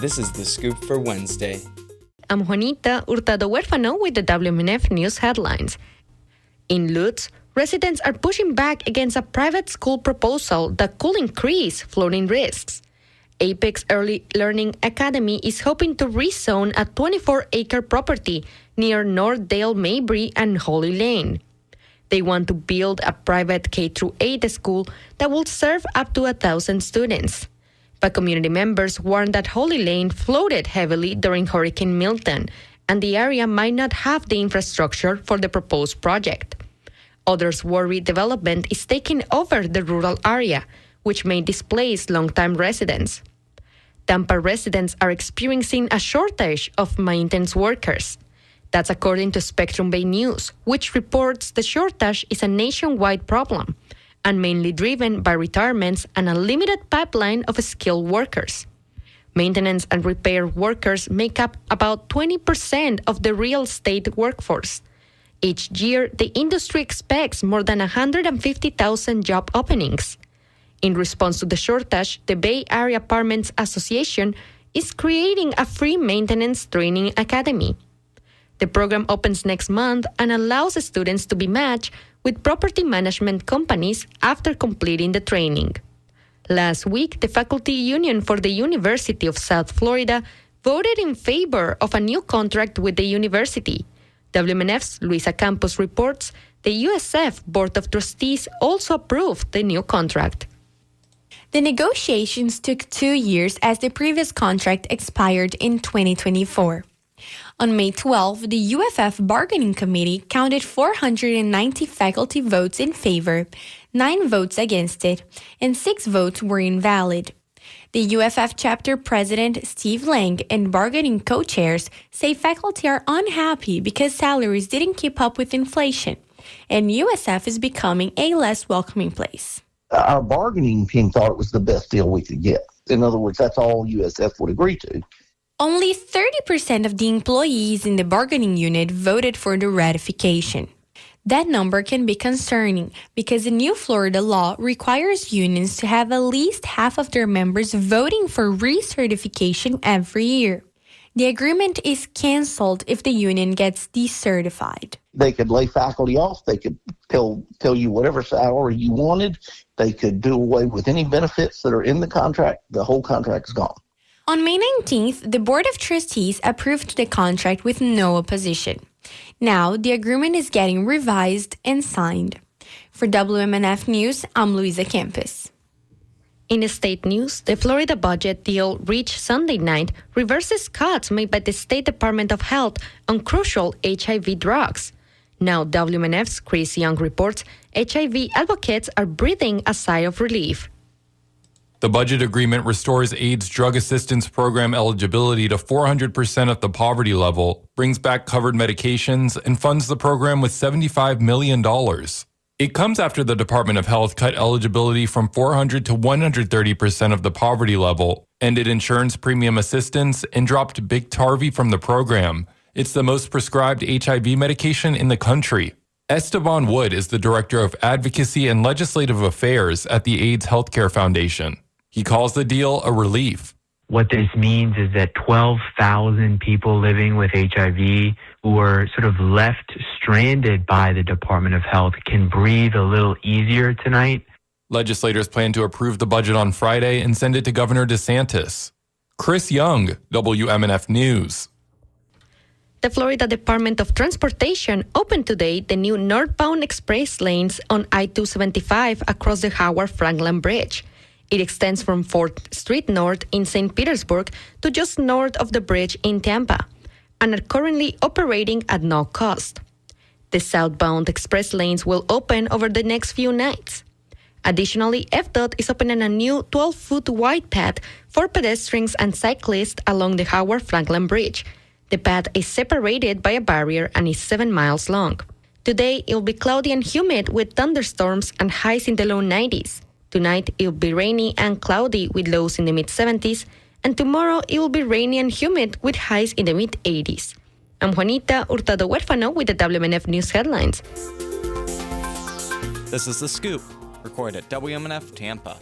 This is The Scoop for Wednesday. I'm Juanita Hurtado-Huérfano with the WMNF News headlines. In Lutz, residents are pushing back against a private school proposal that could increase flooding risks. Apex Early Learning Academy is hoping to rezone a 24-acre property near Northdale Mabry and Holy Lane. They want to build a private K-8 school that will serve up to 1,000 students. But community members warn that Holy Lane flooded heavily during Hurricane Milton, and the area might not have the infrastructure for the proposed project. Others worry development is taking over the rural area, which may displace longtime residents. Tampa residents are experiencing a shortage of maintenance workers. That's according to Spectrum Bay News, which reports the shortage is a nationwide problem and mainly driven by retirements and a limited pipeline of skilled workers. Maintenance and repair workers make up about 20% of the real estate workforce. Each year, the industry expects more than 150,000 job openings. In response to the shortage, the Bay Area Apartments Association is creating a free maintenance training academy. The program opens next month and allows students to be matched with property management companies after completing the training. Last week, the faculty union for the University of South Florida voted in favor of a new contract with the university. WMNF's Luisa Campos reports the USF Board of Trustees also approved the new contract. The negotiations took 2 years as the previous contract expired in 2024. On May 12, the UFF Bargaining Committee counted 490 faculty votes in favor, 9 votes against it, and 6 votes were invalid. The UFF chapter president Steve Lang and bargaining co-chairs say faculty are unhappy because salaries didn't keep up with inflation, and USF is becoming a less welcoming place. Our bargaining team thought it was the best deal we could get. In other words, that's all USF would agree to. Only 30% of the employees in the bargaining unit voted for the ratification. That number can be concerning because the new Florida law requires unions to have at least half of their members voting for recertification every year. The agreement is canceled if the union gets decertified. They could lay faculty off. They could tell you whatever salary you wanted. They could do away with any benefits that are in the contract. The whole contract is gone. On May 19th, the Board of Trustees approved the contract with no opposition. Now, the agreement is getting revised and signed. For WMNF News, I'm Luisa Campos. In state news, the Florida budget deal reached Sunday night reverses cuts made by the State Department of Health on crucial HIV drugs. Now, WMNF's Chris Young reports HIV advocates are breathing a sigh of relief. The budget agreement restores AIDS drug assistance program eligibility to 400% of the poverty level, brings back covered medications, and funds the program with $75 million. It comes after the Department of Health cut eligibility from 400 to 130% of the poverty level, ended insurance premium assistance, and dropped Biktarvy from the program. It's the most prescribed HIV medication in the country. Esteban Wood is the Director of Advocacy and Legislative Affairs at the AIDS Healthcare Foundation. He calls the deal a relief. What this means is that 12,000 people living with HIV who were sort of left stranded by the Department of Health can breathe a little easier tonight. Legislators plan to approve the budget on Friday and send it to Governor DeSantis. Chris Young, WMNF News. The Florida Department of Transportation opened today the new northbound express lanes on I-275 across the Howard Franklin Bridge. It extends from 4th Street North in St. Petersburg to just north of the bridge in Tampa, and are currently operating at no cost. The southbound express lanes will open over the next few nights. Additionally, FDOT is opening a new 12-foot wide path for pedestrians and cyclists along the Howard Franklin Bridge. The path is separated by a barrier and is 7 miles long. Today, it will be cloudy and humid with thunderstorms and highs in the low 90s. Tonight, it will be rainy and cloudy with lows in the mid-70s. And tomorrow, it will be rainy and humid with highs in the mid-80s. I'm Juanita Hurtado-Huérfano with the WMNF News headlines. This is The Scoop, recorded at WMNF Tampa.